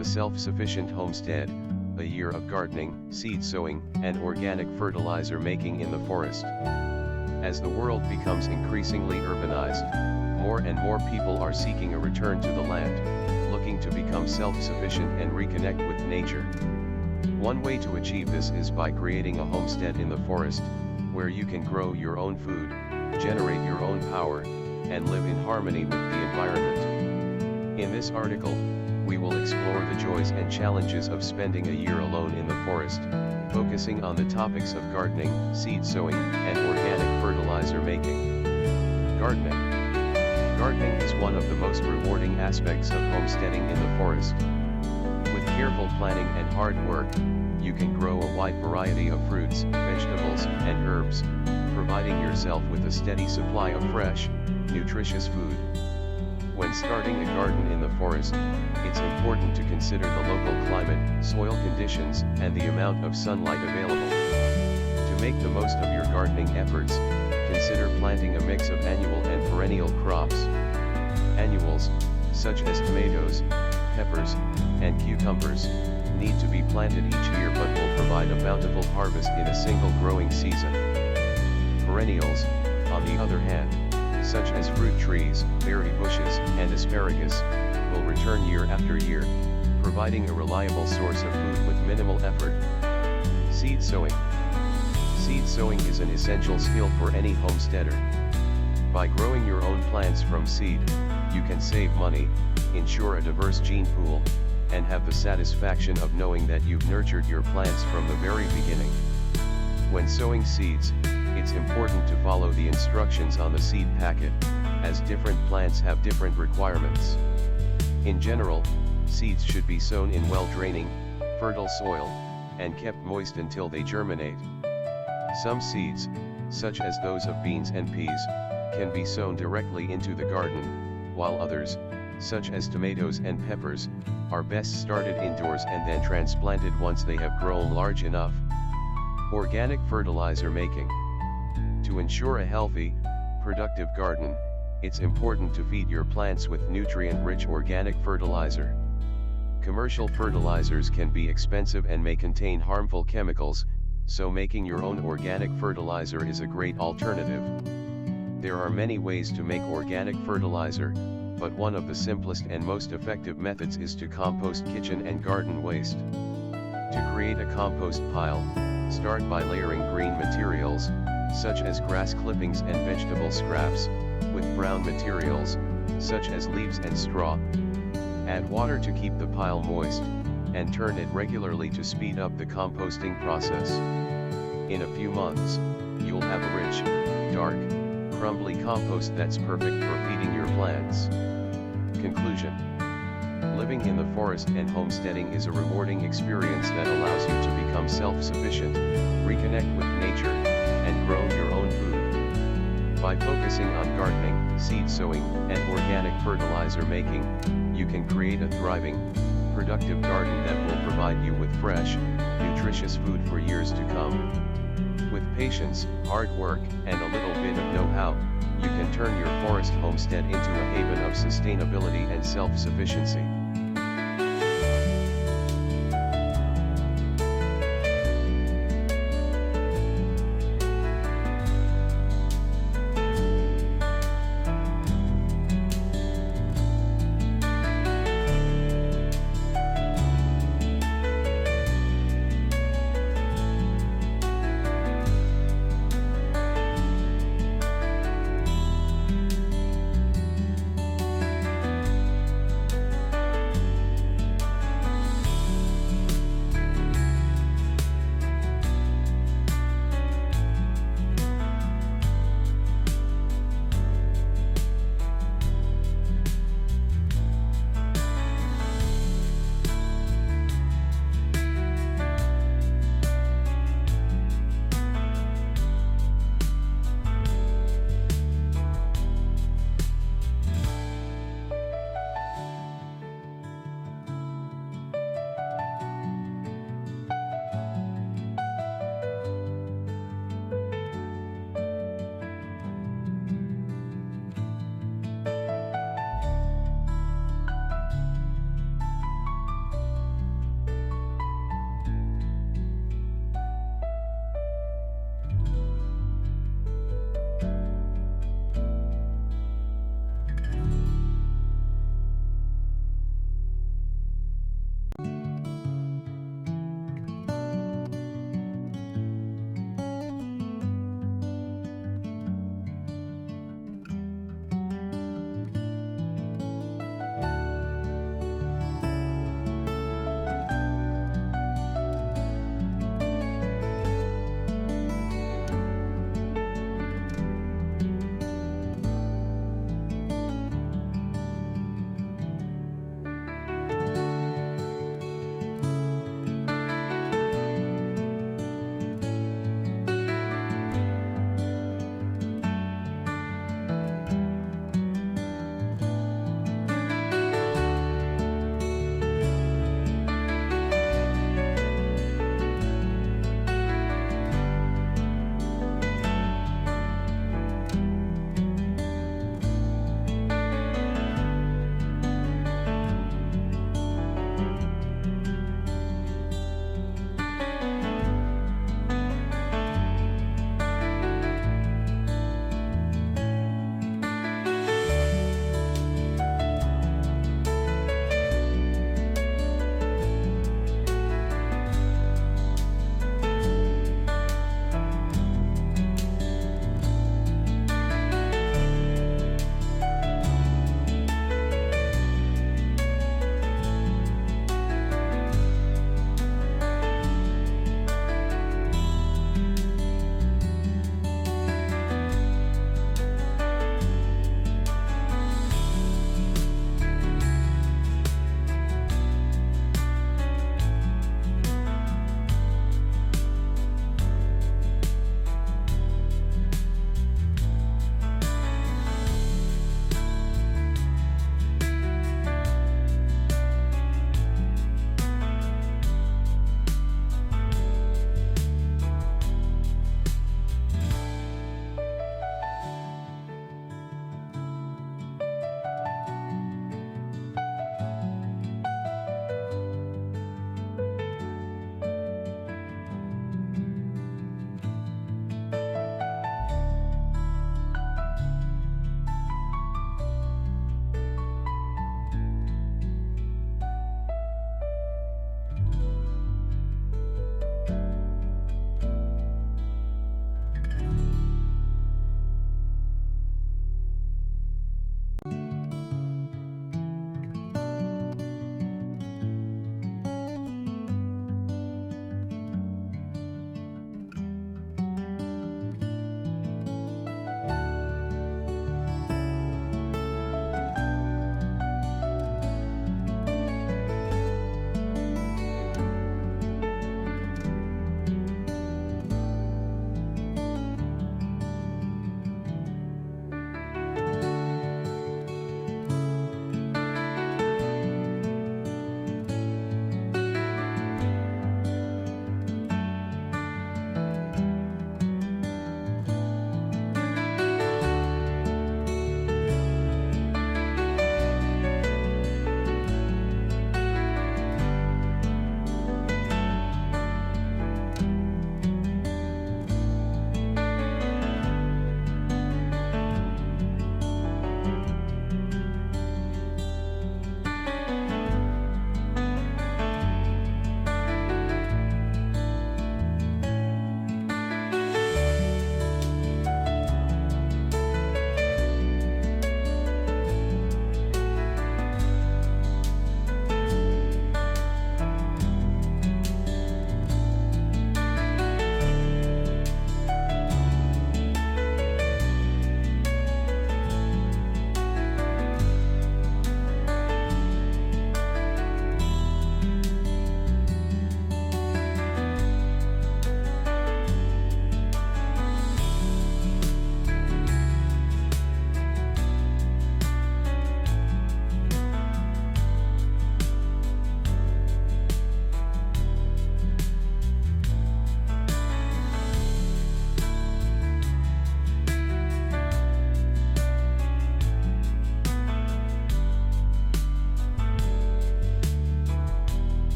The Self-Sufficient Homestead, a year of gardening, seed sowing, and organic fertilizer making in the forest. As the world becomes increasingly urbanized, more and more people are seeking a return to the land, looking to become self-sufficient and reconnect with nature. One way to achieve this is by creating a homestead in the forest, where you can grow your own food, generate your own power, and live in harmony with the environment. In this article, we will explore the joys and challenges of spending a year alone in the forest, focusing on the topics of gardening, seed sowing, and organic fertilizer making. Gardening. Gardening is one of the most rewarding aspects of homesteading in the forest. With careful planning and hard work, you can grow a wide variety of fruits, vegetables, and herbs, providing yourself with a steady supply of fresh, nutritious food. When starting a garden in the forest, it's important to consider the local climate, soil conditions, and the amount of sunlight available. To make the most of your gardening efforts, consider planting a mix of annual and perennial crops. Annuals, such as tomatoes, peppers, and cucumbers, need to be planted each year but will provide a bountiful harvest in a single growing season. Perennials, on the other hand, such as fruit trees, berry bushes, and asparagus, will return year after year, providing a reliable source of food with minimal effort. Seed sowing. Seed sowing is an essential skill for any homesteader. By growing your own plants from seed, you can save money, ensure a diverse gene pool, and have the satisfaction of knowing that you've nurtured your plants from the very beginning. When sowing seeds, it's important to follow the instructions on the seed packet, as different plants have different requirements. In general, seeds should be sown in well-draining, fertile soil, and kept moist until they germinate. Some seeds, such as those of beans and peas, can be sown directly into the garden, while others, such as tomatoes and peppers, are best started indoors and then transplanted once they have grown large enough. Organic fertilizer making. To ensure a healthy, productive garden, it's important to feed your plants with nutrient-rich organic fertilizer. Commercial fertilizers can be expensive and may contain harmful chemicals, so making your own organic fertilizer is a great alternative. There are many ways to make organic fertilizer, but one of the simplest and most effective methods is to compost kitchen and garden waste. To create a compost pile, start by layering green materials, such as grass clippings and vegetable scraps, with brown materials, such as leaves and straw. Add water to keep the pile moist, and turn it regularly to speed up the composting process. In a few months, you'll have a rich, dark, crumbly compost that's perfect for feeding your plants. Conclusion. Living in the forest and homesteading is a rewarding experience that allows you to become self-sufficient, reconnect with nature, and grow your own food. By focusing on gardening, seed sowing, and organic fertilizer making, you can create a thriving, productive garden that will provide you with fresh, nutritious food for years to come. With patience, hard work, and a little bit of know-how, you can turn your forest homestead into a haven of sustainability and self-sufficiency.